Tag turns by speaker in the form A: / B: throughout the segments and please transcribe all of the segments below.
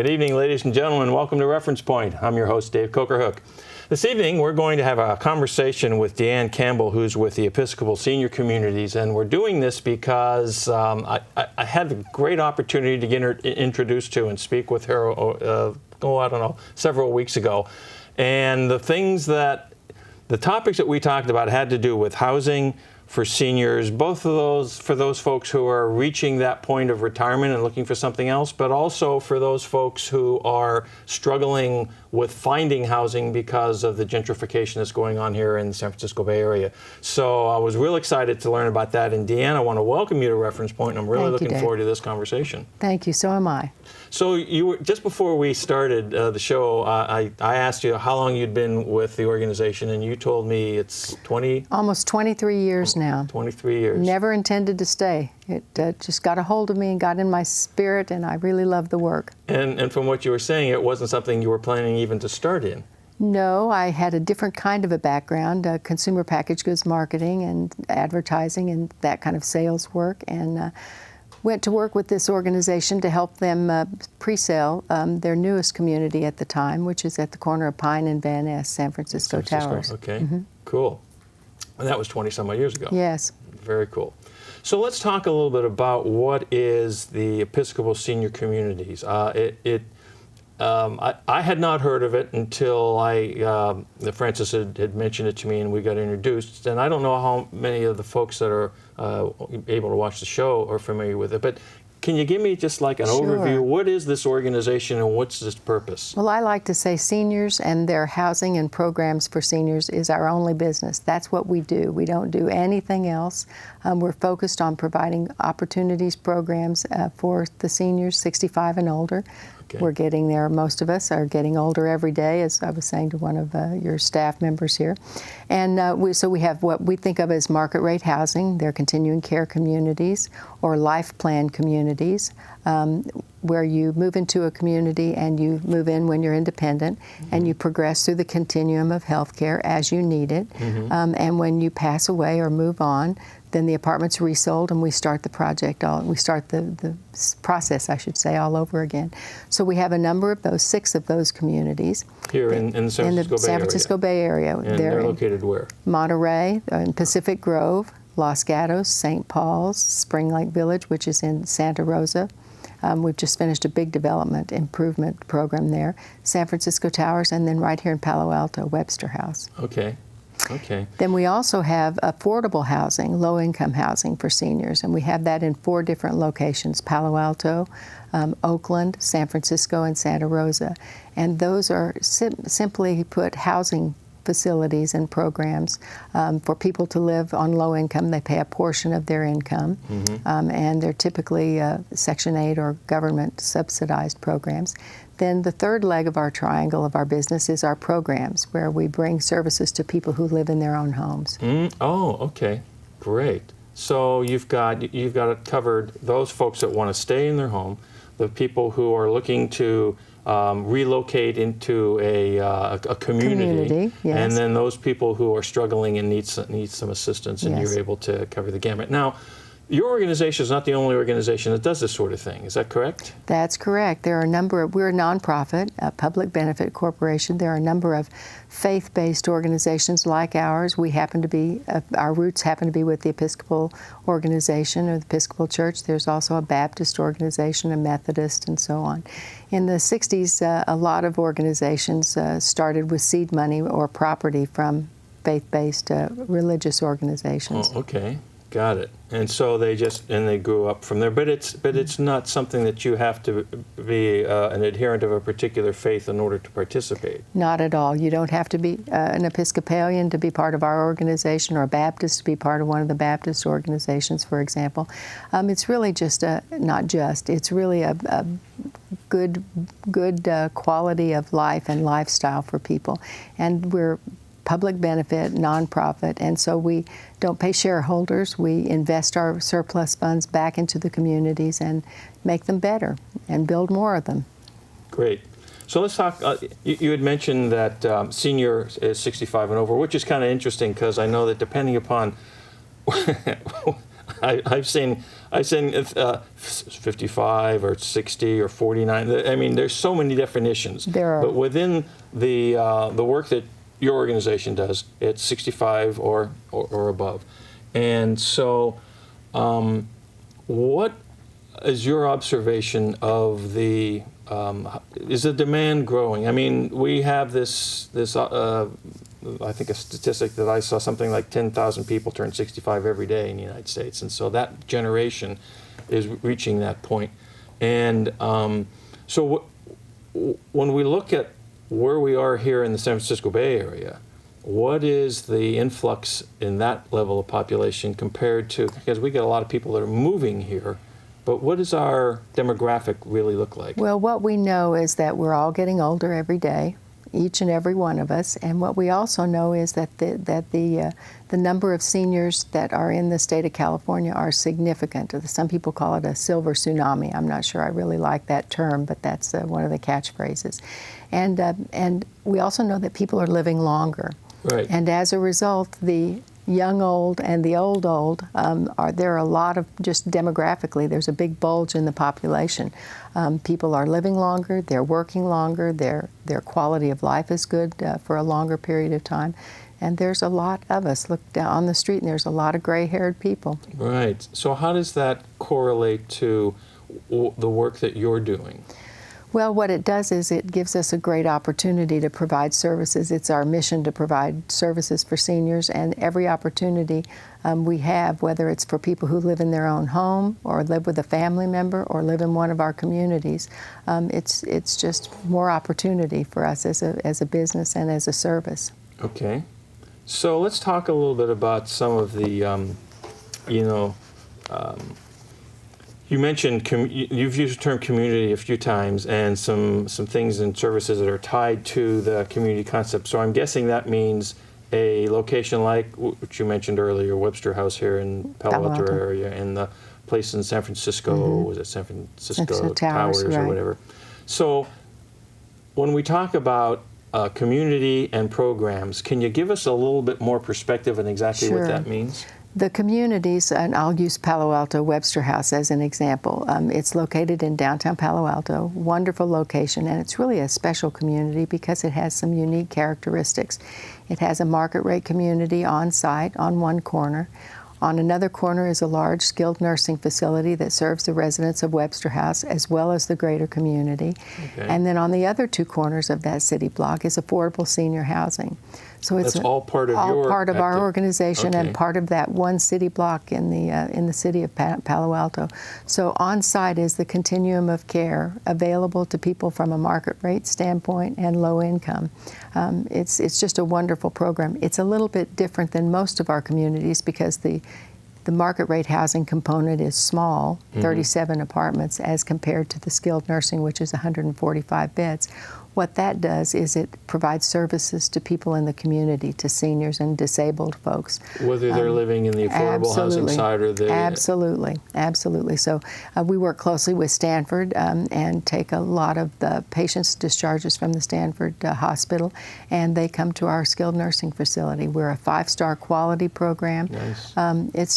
A: Good evening, ladies and gentlemen. Welcome to Reference Point. I'm your host, Dave Cokerhook. This evening, we're going to have a conversation with Dee Ann Campbell, who's with the Episcopal Senior Communities, and we're doing this because I had the great opportunity to get her introduced to and speak with her, I don't know, several weeks ago. And the topics that we talked about had to do with housing for seniors, both of those for those folks who are reaching that point of retirement and looking for something else, but also for those folks who are struggling with finding housing because of the gentrification that's going on here in the San Francisco Bay Area. So I was real excited to learn about that. And Dee Ann, I want to welcome you to Reference Point, and I'm really looking forward to this conversation.
B: Thank you. So am I.
A: So you were, just before we started the show, I asked you how long you'd been with the organization, and you told me it's 20?
B: Almost 23 years now.
A: 23 years.
B: Never intended to stay. It just got a hold of me and got in my spirit, and I really love the work. And from what you were saying, it wasn't something you were planning even to start in. No, I had a different kind of a background, consumer packaged goods marketing and advertising and that kind of sales work, and went to work with this organization to help them pre-sale their newest community at the time, which is at the corner of Pine and Van Ness, San Francisco Towers.
A: Okay, cool. And that was 20-some odd years ago. Yes. Very cool. So let's talk a little bit about what is the Episcopal Senior Communities. I had not heard of it until Francis had mentioned it to me and we got introduced. And I don't know how many of the folks that are able to watch the show are familiar with it, but can you give me just like an overview? What is this organization and what's its purpose? Well, I like to say seniors and their housing and programs for seniors is our only business. That's what we do. We don't do anything else. We're focused on providing opportunities, programs for the seniors 65 and older. Okay. We're getting there. Most of us are getting older every day, as I was saying to one of your staff members here. And so we have what we think of as market rate housing. They're continuing care communities or life plan communities, where you move into a community and you move in when you're independent, and you progress through the continuum of health care as you need it. And when you pass away or move on, then the apartment's resold and we start the project, we start the process, I should say, all over again. So we have a number of those, 6 of those communities. Here in the San Francisco Bay Area. And they're located where? Monterey, in Pacific Grove, Los Gatos, St. Paul's, Spring Lake Village, which is in Santa Rosa. We've just finished a big development improvement program there. San Francisco Towers, and then right here in Palo Alto, Webster House. Okay. Okay. Then we also have affordable housing, low-income housing for seniors, and we have that in 4 different locations: Palo Alto, Oakland, San Francisco, and Santa Rosa. And those are simply put housing facilities and programs for people to live on low income. They pay a portion of their income, and they're typically Section 8 or government subsidized programs. Then the third leg of our triangle of our business is our programs, where we bring services to people who live in their own homes. Oh, okay, great. So you've got it covered. Those folks that want to stay in their home, the people who are looking to relocate into a community, yes. And then those people who are struggling and need some assistance, and you're able to cover the gamut. Now, your organization is not the only organization that does this sort of thing. Is that correct? That's correct. There are a number of, we're a nonprofit, a public benefit corporation. There are a number of faith-based organizations like ours. We happen to be, our roots happen to be with the Episcopal organization or the Episcopal Church. There's also a Baptist organization, a Methodist, and so on. In the 60s, a lot of organizations started with seed money or property from faith-based religious organizations. Oh, okay. Got it. And so they grew up from there. But it's not something that you have to be an adherent of a particular faith in order to participate. Not at all. You don't have to be an Episcopalian to be part of our organization, or a Baptist to be part of one of the Baptist organizations, for example. It's really just it's really a good quality of life and lifestyle for people. And we're public benefit, nonprofit, and so we don't pay shareholders. We invest our surplus funds back into the communities and make them better and build more of them. Great. So let's talk, you had mentioned that senior is 65 and over, which is kind of interesting because I know that depending upon I've seen 55 or 60 or 49. I mean, there's so many definitions.
B: There are.
A: But within the work that your organization does, it's 65 or above. And so, what is your observation of the is the demand growing? I mean, we have this I think a statistic that I saw, something like 10,000 people turn 65 every day in the United States, and so that generation is reaching that point. And so when we look at where we are here in the San Francisco Bay Area, what is the influx in that level of population compared to, because we get a lot of people that are moving here, but what does our demographic really look like?
B: Well, what we know is that we're all getting older every day, each and every one of us. And what we also know is that the number of seniors that are in the state of California are significant. Some people call it a silver tsunami. I'm not sure I really like that term, but that's one of the catchphrases. And we also know that people are living longer.
A: Right.
B: And as a result, the young old and the old there are a lot of, just demographically, there's a big bulge in the population. People are living longer, they're working longer, their quality of life is good for a longer period of time. And there's a lot of us. Look down on the street and there's a lot of gray-haired people.
A: Right. So how does that correlate to the work that you're doing?
B: Well, what it does is it gives us a great opportunity to provide services. It's our mission to provide services for seniors, and every opportunity we have, whether it's for people who live in their own home or live with a family member or live in one of our communities, it's just more opportunity for us as a business and as a service.
A: Okay. So let's talk a little bit about some of the, you mentioned, you've used the term community a few times, and some things and services that are tied to the community concept. So I'm guessing that means a location like, which you mentioned earlier, Webster House here in Palo Alto area, and the place in San Francisco, was it San Francisco Towers
B: right,
A: or whatever. So when we talk about community and programs, can you give us a little bit more perspective on exactly what that means?
B: The communities, and I'll use Palo Alto Webster House as an example. It's located in downtown Palo Alto, wonderful location, and it's really a special community because it has some unique characteristics. It has a market rate community on site on one corner. On another corner is a large skilled nursing facility that serves the residents of Webster House as well as the greater community. Okay. And then on the other two corners of that city block is affordable senior housing. So it's
A: all part of
B: our organization, and part of that one city block in the city of Palo Alto. So on site is the continuum of care available to people from a market rate standpoint and low income. It's just a wonderful program. It's a little bit different than most of our communities because the market rate housing component is small, 37 apartments, as compared to the skilled nursing, which is 145 beds. What that does is it provides services to people in the community, to seniors and disabled folks.
A: Whether they're living in the affordable housing side or the...
B: Absolutely. So we work closely with Stanford and take a lot of the patients' discharges from the Stanford hospital, and they come to our skilled nursing facility. We're a 5-star quality program. Nice.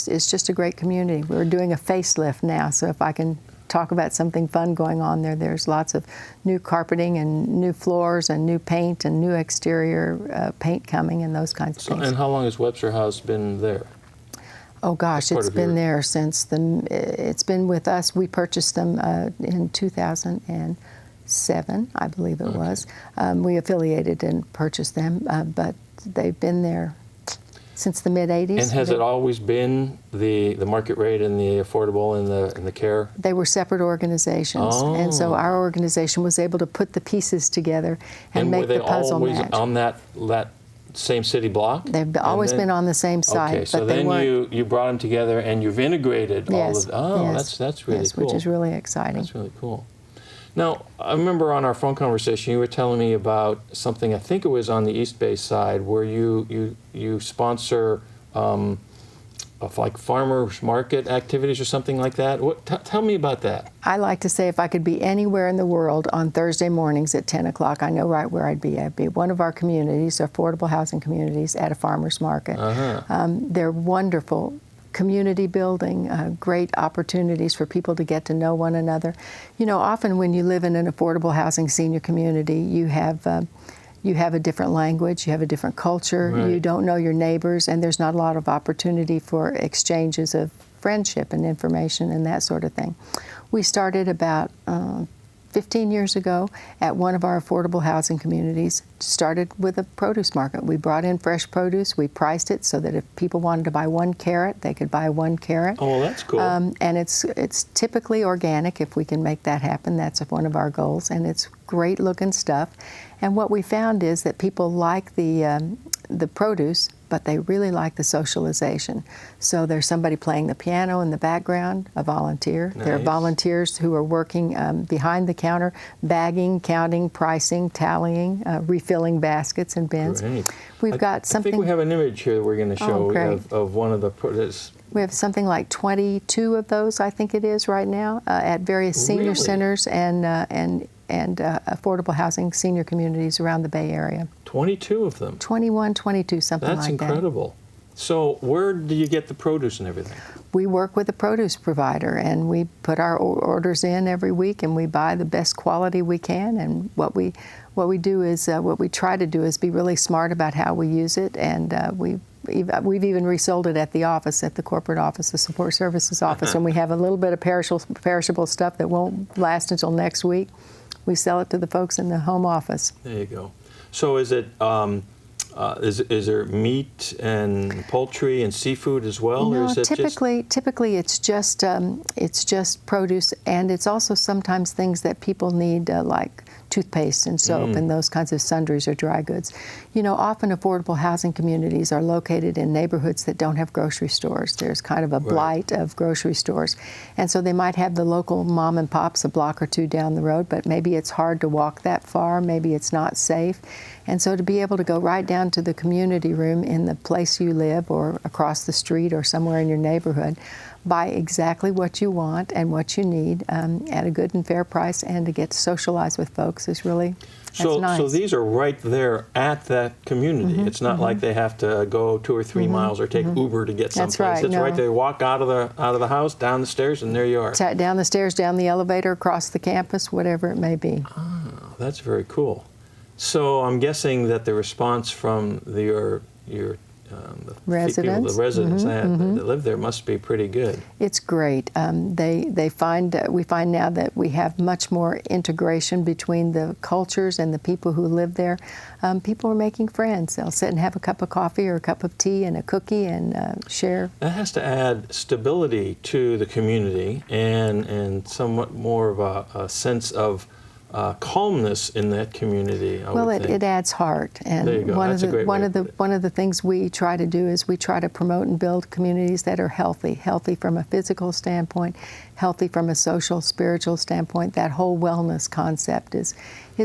B: It's just a great community. We're doing a facelift now, so if I can talk about something fun going on there. There's lots of new carpeting and new floors and new paint and new exterior paint coming and those kinds of things.
A: And how long has Webster House been there?
B: Oh gosh, it's been there since it's been with us. We purchased them in 2007, I believe it was. We affiliated and purchased them, but they've been there since the mid-'80s.
A: And has it always been the market rate and the affordable and the care?
B: They were separate organizations, and so our organization was able to put the pieces together and make the puzzle match.
A: And were they always on that same city block?
B: They've always been on the same site.
A: Okay, so
B: but
A: then you brought them together and you've integrated all of. That's really cool.
B: Which is really exciting.
A: That's really cool. Now, I remember on our phone conversation, you were telling me about something, I think it was on the East Bay side, where you sponsor like farmers market activities or something like that. Tell me about that.
B: I like to say if I could be anywhere in the world on Thursday mornings at 10 o'clock, I know right where I'd be. I'd be at one of our communities, affordable housing communities, at a farmer's market. They're wonderful community building, great opportunities for people to get to know one another. You know, often when you live in an affordable housing senior community, you have a different language, you have a different culture, right. You don't know your neighbors, and there's not a lot of opportunity for exchanges of friendship and information and that sort of thing. We started about 15 years ago at one of our affordable housing communities, started with a produce market. We brought in fresh produce, we priced it so that if people wanted to buy 1 carrot, they could buy 1 carrot.
A: Oh, that's cool.
B: And it's typically organic if we can make that happen. That's one of our goals, and it's great looking stuff. And what we found is that people like the produce, but they really like the socialization. So there's somebody playing the piano in the background, a volunteer. Nice. There are volunteers who are working behind the counter, bagging, counting, pricing, tallying, refilling baskets and bins.
A: Great.
B: We've got something.
A: I think we have an image here that we're going to show of one of the produce.
B: We have something like 22 of those, I think it is right now, at various senior centers and affordable housing senior communities around the Bay Area.
A: 22 of them?
B: 21, 22, something like that.
A: That's incredible. So where do you get the produce and everything?
B: We work with a produce provider, and we put our orders in every week, and we buy the best quality we can. And what we try to do is be really smart about how we use it, and we've even resold it at the office, at the corporate office, the support services office, when we have a little bit of perishable stuff that won't last until next week. We sell it to the folks in the home office.
A: There you go. So is it is there meat and poultry and seafood as well?
B: No,
A: or is it
B: typically it's just produce, and it's also sometimes things that people need, like toothpaste and soap and those kinds of sundries or dry goods. You know, often affordable housing communities are located in neighborhoods that don't have grocery stores. There's kind of a blight of grocery stores. And so they might have the local mom and pops a block or two down the road, but maybe it's hard to walk that far, maybe it's not safe. And so to be able to go right down to the community room in the place you live or across the street or somewhere in your neighborhood, buy exactly what you want and what you need at a good and fair price, and to get to socialize with folks is really nice.
A: So these are right there at that community. It's not like they have to go 2 or 3 miles or take Uber to get someplace.
B: That's right.
A: It's right there. Walk out of the house, down the stairs, and there you are.
B: Down the stairs, down the elevator, across the campus, whatever it may be.
A: Oh, that's very cool. So I'm guessing that the response from the residents that live there must be pretty good.
B: It's great. We find now that we have much more integration between the cultures and the people who live there. People are making friends. They'll sit and have a cup of coffee or a cup of tea and a cookie and share.
A: That has to add stability to the community and somewhat more of a sense of calmness in that community.
B: It adds heart, and
A: there you go.
B: one of the things we try to do is we try to promote and build communities that are healthy from a physical standpoint, healthy from a social, spiritual standpoint. That whole wellness concept is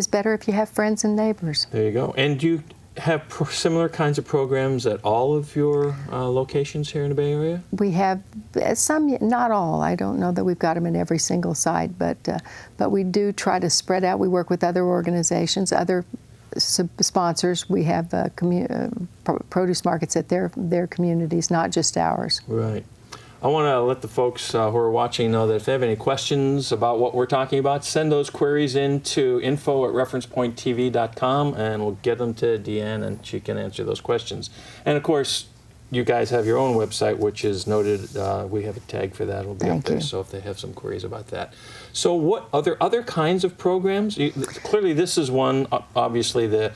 B: better if you have friends and neighbors.
A: There you go. And do you have similar kinds of programs at all of your locations here in the Bay Area?
B: We have some, not all. I don't know that we've got them in every single site, but we do try to spread out. We work with other organizations, other sponsors. We have produce markets at their communities, not just ours.
A: Right. I want to let the folks who are watching know that if they have any questions about what we're talking about, send those queries in to info@referencepointtv.com, and we'll get them to Dee Ann, and she can answer those questions. And of course, you guys have your own website, which is noted. We have a tag for that. It'll be up there, so if they have some queries about that. So what other kinds of programs? Clearly, this is one, obviously, that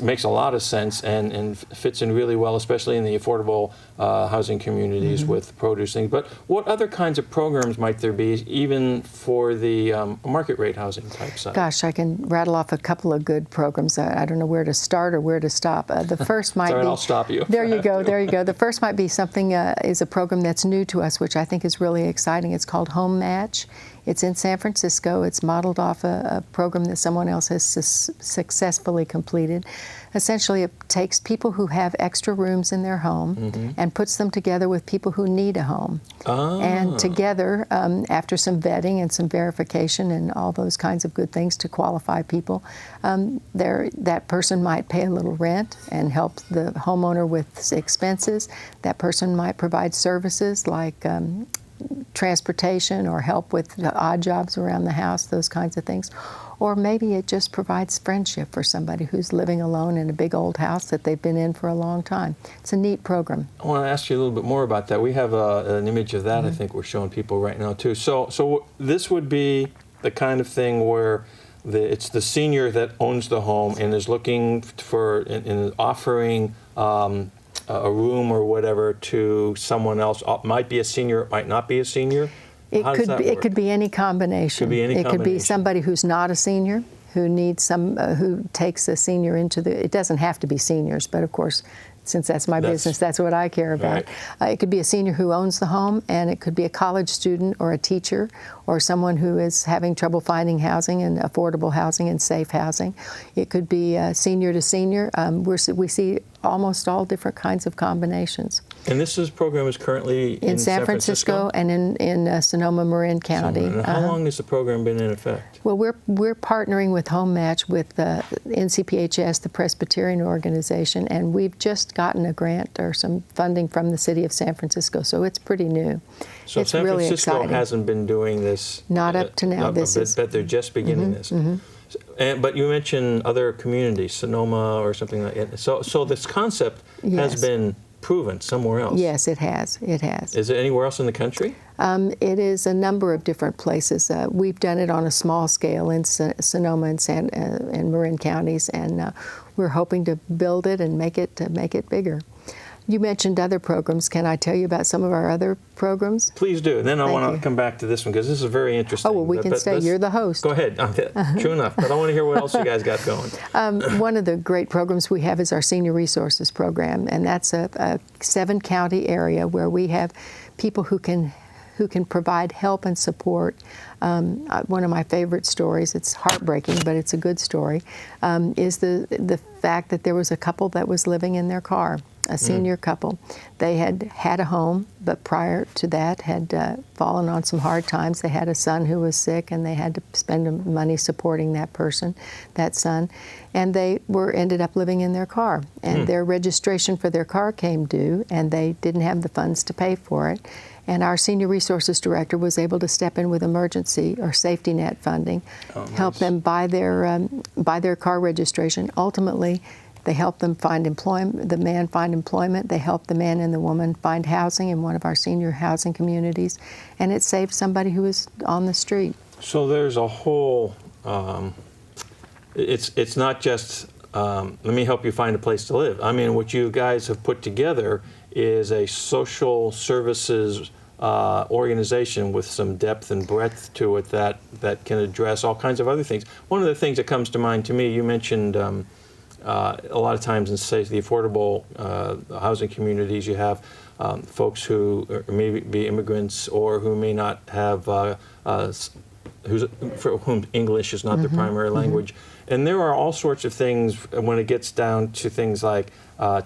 A: makes a lot of sense and fits in really well, especially in the affordable housing communities with produce things. But what other kinds of programs might there be, even for the market rate housing type side?
B: Gosh, I can rattle off a couple of good programs. I don't know where to start or where to stop. The first might be...
A: I'll stop you.
B: There you go, there you go. The first might be something, is a program that's new to us, which I think is really exciting. It's called Home Match. It's in San Francisco. It's modeled off a program that someone else has successfully completed. Essentially, it takes people who have extra rooms in their home and puts them together with people who need a home. And together, after some vetting and some verification and all those kinds of good things to qualify people, that person might pay a little rent and help the homeowner with expenses. That person might provide services like transportation or help with the odd jobs around the house, those kinds of things. Or maybe it just provides friendship for somebody who's living alone in a big old house that they've been in for a long time. It's a neat program. I
A: want to ask you a little bit more about that. We have an image of that I think we're showing people right now too. So this would be the kind of thing where it's the senior that owns the home and is looking for and offering a room or whatever to someone else. Might be a senior, it might not be a senior.
B: It could be any combination. It could be somebody who's not a senior, who needs who takes a senior into it doesn't have to be seniors, but of course, since that's my business, that's what I care about. Right. It could be a senior who owns the home, and it could be a college student or a teacher or someone who is having trouble finding housing and affordable housing and safe housing. It could be senior to senior. We see almost all different kinds of combinations.
A: And this program is currently in
B: San Francisco and in Sonoma, Marin County.
A: And how long has the program been in effect?
B: Well, we're partnering with Home Match with NCPHS, the Presbyterian organization, and we've just gotten a grant or some funding from the city of San Francisco, so it's pretty new.
A: So
B: it's
A: San
B: really
A: Francisco
B: exciting.
A: Hasn't been doing this?
B: Not up to now.
A: But they're just beginning this. But you mentioned other communities, Sonoma or something like that. So this concept has been proven somewhere else.
B: Yes, it has. It has.
A: Is it anywhere else in the country?
B: It is a number of different places. We've done it on a small scale in Sonoma and Marin counties, and we're hoping to build it and make it bigger. You mentioned other programs. Can I tell you about some of our other programs?
A: Please do. And then I want to come back to this one because this is very interesting.
B: Oh, well, we can stay. You're the host.
A: Go ahead. True enough. But I want to hear what else you guys got going.
B: One of the great programs we have is our Senior Resources Program, and that's a 7-county area where we have people who can provide help and support. One of my favorite stories, it's heartbreaking, but it's a good story, is the fact that there was a couple that was living in their car, a senior couple. They had a home, but prior to that had fallen on some hard times. They had a son who was sick, and they had to spend money supporting that son, and they ended up living in their car. And their registration for their car came due, and they didn't have the funds to pay for it. And our Senior Resources Director was able to step in with emergency or safety net funding, help them buy their car registration. Ultimately, they helped them find employment, the man find employment. They helped the man and the woman find housing in one of our senior housing communities, and it saved somebody who was on the street.
A: So there's a whole, it's not just, let me help you find a place to live. I mean, what you guys have put together is a social services organization with some depth and breadth to it that can address all kinds of other things. One of the things that comes to mind to me, you mentioned a lot of times in, say, the affordable housing communities, you have folks who may be immigrants or who may not have, for whom English is not their primary language. And there are all sorts of things when it gets down to things like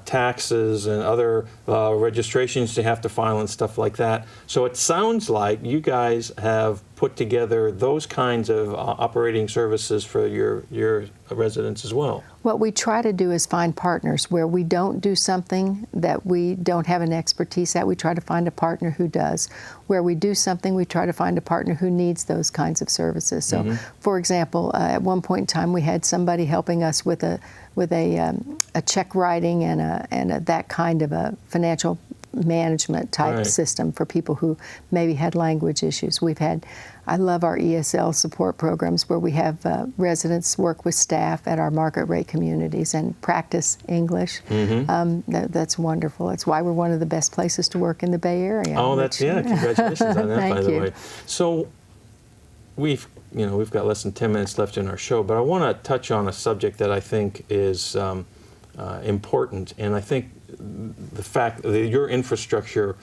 A: taxes and other registrations they have to file and stuff like that. So it sounds like you guys have put together those kinds of operating services for your residents as well.
B: What we try to do is find partners where we don't do something that we don't have an expertise at. We try to find a partner who does. Where we do something, we try to find a partner who needs those kinds of services. So, for example, at one point in time, we had somebody helping us with a check writing and that kind of a financial management type system for people who maybe had language issues. I love our ESL support programs where we have residents work with staff at our market rate communities and practice English. That's wonderful. It's why we're one of the best places to work in the Bay Area.
A: Oh, congratulations on that, by the way. So we've got less than 10 minutes left in our show, but I want to touch on a subject that I think is important, and I think the fact that your infrastructure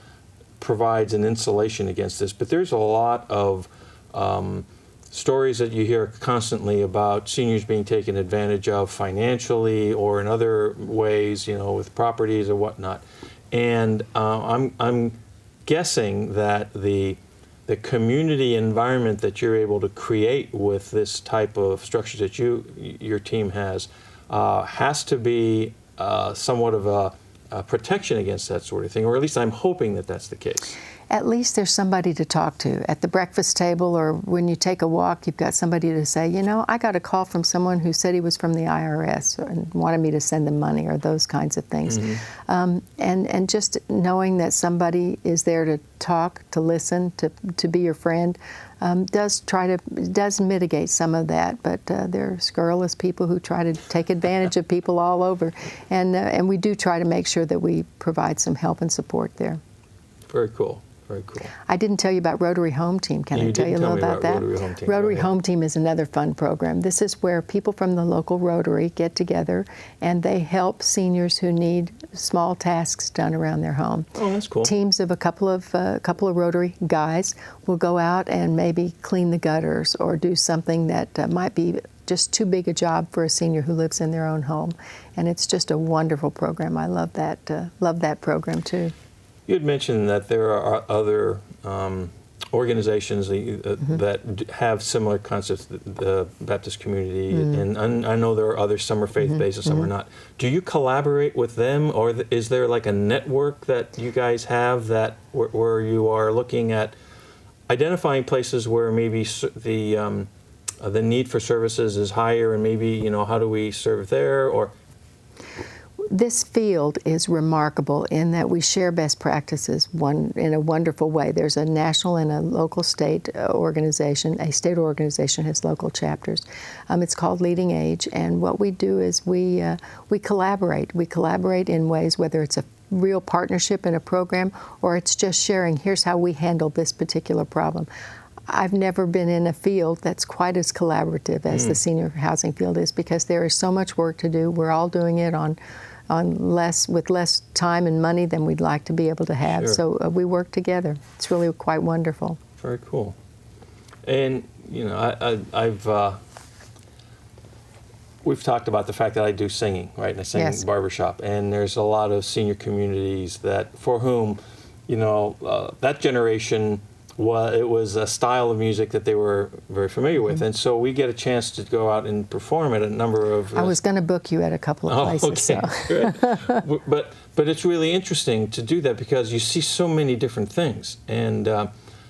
A: provides an insulation against this, but there's a lot of stories that you hear constantly about seniors being taken advantage of financially or in other ways, you know, with properties or whatnot. And I'm guessing that the community environment that you're able to create with this type of structure that your team has to be somewhat of a protection against that sort of thing, or at least I'm hoping that that's the case.
B: At least there's somebody to talk to. At the breakfast table or when you take a walk, you've got somebody to say, you know, I got a call from someone who said he was from the IRS and wanted me to send them money, or those kinds of things. And just knowing that somebody is there to talk, to listen, to be your friend, does mitigate some of that. But there are scurrilous people who try to take advantage of people all over. And we do try to make sure that we provide some help and support there.
A: Very cool. Very cool.
B: I didn't tell you about Rotary Home Team. Can I tell you a little about that?
A: Rotary Home Team.
B: Rotary Home Team is another fun program. This is where people from the local Rotary get together and they help seniors who need small tasks done around their home.
A: Oh, that's cool.
B: Teams of a couple of Rotary guys will go out and maybe clean the gutters or do something that might be just too big a job for a senior who lives in their own home. And it's just a wonderful program. I love that program too.
A: You had mentioned that there are other organizations that have similar concepts, the Baptist community, and I know there are others, some are faith-based and some are not. Do you collaborate with them, or is there like a network that you guys have that where you are looking at identifying places where maybe the need for services is higher, and maybe, you know, how do we serve there? Or
B: this field is remarkable in that we share best practices in a wonderful way. There's a national and a local state organization. A state organization has local chapters. It's called Leading Age, and what we do is we collaborate. We collaborate in ways, whether it's a real partnership in a program or it's just sharing, here's how we handle this particular problem. I've never been in a field that's quite as collaborative as the senior housing field is, because there is so much work to do. We're all doing it with less time and money than we'd like to be able to have.
A: Sure.
B: So we work together. It's really quite wonderful.
A: Very cool. And you know, we've talked about the fact that I do singing, right? And I sing in barbershop, and there's a lot of senior communities for whom, you know, that generation. It was a style of music that they were very familiar with, and so we get a chance to go out and perform at a number of.
B: I was going to book you at a couple of places.
A: Okay, so. Good. But it's really interesting to do that because you see so many different things, and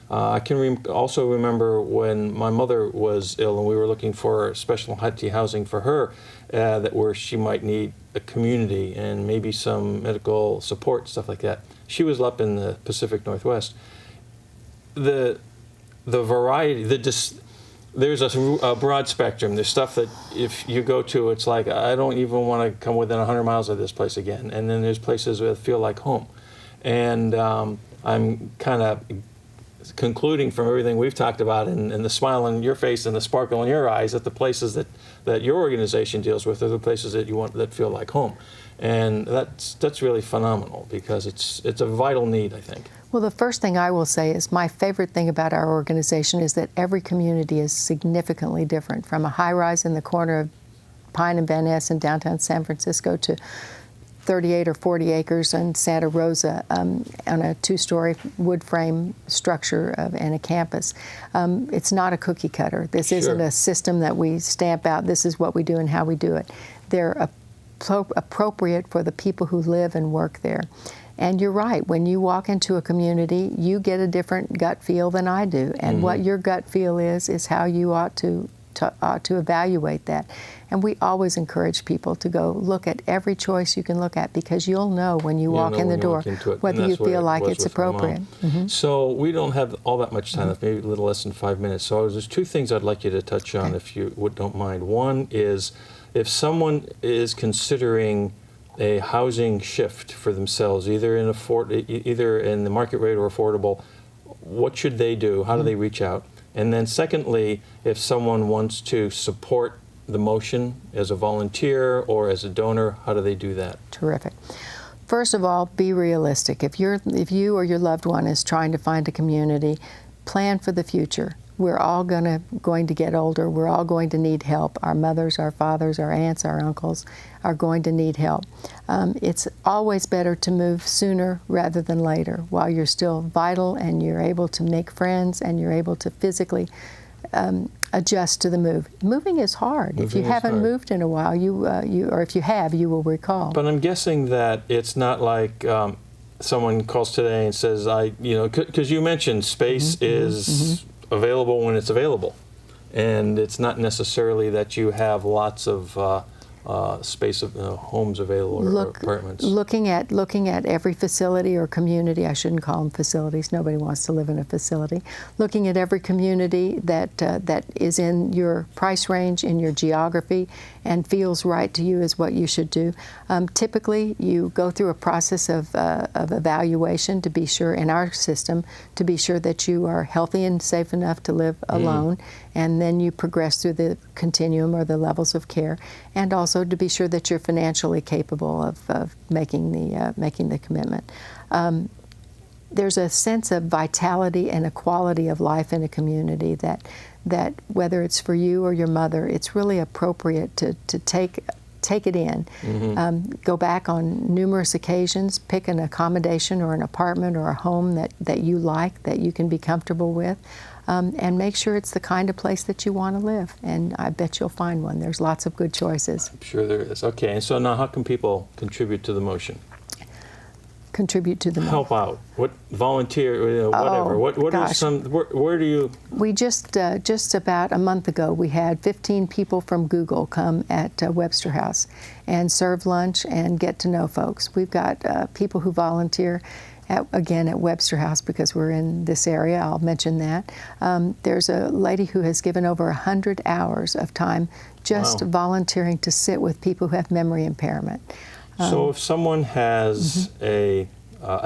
A: I can also remember when my mother was ill and we were looking for specialty housing for her, where she might need a community and maybe some medical support, stuff like that. She was up in the Pacific Northwest. The variety, there's a broad spectrum. There's stuff that if you go to, it's like, I don't even want to come within 100 miles of this place again. And then there's places that feel like home. And I'm kind of concluding from everything we've talked about and the smile on your face and the sparkle in your eyes that the places that your organization deals with are the places that feel like home. And that's really phenomenal because it's a vital need, I think.
B: Well, the first thing I will say is my favorite thing about our organization is that every community is significantly different, from a high-rise in the corner of Pine and Van Ness in downtown San Francisco to 38 or 40 acres in Santa Rosa on a two-story wood frame structure and a campus. It's not a cookie cutter. This isn't a system that we stamp out, this is what we do and how we do it. They're appropriate for the people who live and work there. And you're right, when you walk into a community, you get a different gut feel than I do. And what your gut feel is how you ought to evaluate that. And we always encourage people to go look at every choice you can look at, because you'll know when you walk in the door whether you feel like it's appropriate.
A: So we don't have all that much time, maybe a little less than 5 minutes. So there's two things I'd like you to touch on, if you don't mind. One is, if someone is considering a housing shift for themselves, either in the market rate or affordable, what should they do? How do they reach out? And then secondly, if someone wants to support the motion as a volunteer or as a donor, how do they do that?
B: Terrific. First of all, be realistic. If you or your loved one is trying to find a community, plan for the future. we're all going to get older. We're all going to need help. Our mothers, our fathers, our aunts, our uncles are going to need help. It's always better to move sooner rather than later, while you're still vital and you're able to make friends and you're able to physically adjust to the move. Moving is hard. If you haven't moved in a while, or if you have, you will recall.
A: But I'm guessing that it's not like someone calls today and says, because you mentioned space is available when it's available, and it's not necessarily that you have lots of space of homes available or apartments.
B: Looking at every facility or community, I shouldn't call them facilities, nobody wants to live in a facility. Looking at every community that is in your price range, in your geography, and feels right to you is what you should do. Typically, you go through a process of evaluation to be sure, in our system, to be sure that you are healthy and safe enough to live alone, and then you progress through the continuum or the levels of care, and also to be sure that you're financially capable of making the commitment. There's a sense of vitality and a quality of life in a community that whether it's for you or your mother, it's really appropriate to take it in. Go back on numerous occasions, pick an accommodation or an apartment or a home that you like, that you can be comfortable with, and make sure it's the kind of place that you want to live. And I bet you'll find one. There's lots of good choices.
A: I'm sure there is. Okay, and so now how can people contribute to the motion?
B: Contribute to the motion.
A: Help out. What volunteer? Whatever. What are some? Where do you?
B: We just about a month ago we had 15 people from Google come at Webster House and serve lunch and get to know folks. We've got people who volunteer. Again, at Webster House, because we're in this area, I'll mention that. There's a lady who has given over 100 hours of time just volunteering to sit with people who have memory impairment.
A: So if someone has a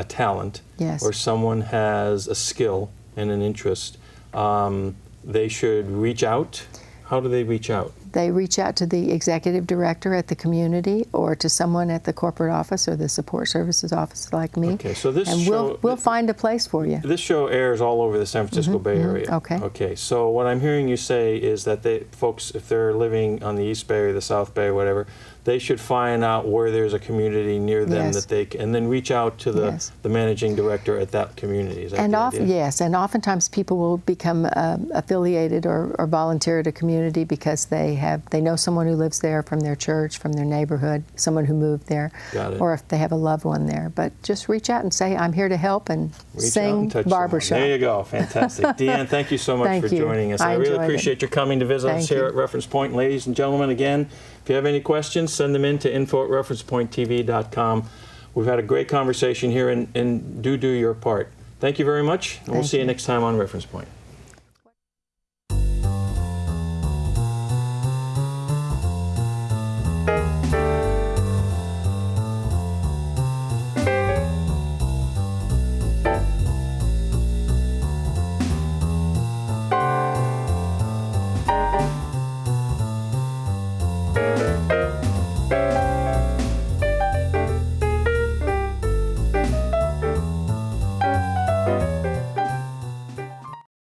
A: talent, or someone has a skill and an interest, they should reach out. How do they reach out?
B: They reach out to the executive director at the community, or to someone at the corporate office or the support services office like me.
A: Okay, so this
B: and
A: show,
B: we'll find a place for you.
A: This show airs all over the San Francisco Bay Area.
B: Okay.
A: Okay, so what I'm hearing you say is that folks, if they're living on the East Bay or the South Bay or whatever, they should find out where there's a community near them that they can, and then reach out to the managing director at that community. Is that the idea?
B: Yes, and oftentimes people will become affiliated or volunteer at a community because they know someone who lives there from their church, from their neighborhood, someone who moved there, or if they have a loved one there. But just reach out and say, I'm here to help, and sing barbershop.
A: There you go. Fantastic. Dee Ann, thank you so much for joining us. I really appreciate your coming to visit us here at Reference Point. Ladies and gentlemen, again, if you have any questions, send them in to info@referencepointtv.com. We've had a great conversation here, and do your part. Thank you very much, and we'll see you next time on Reference Point.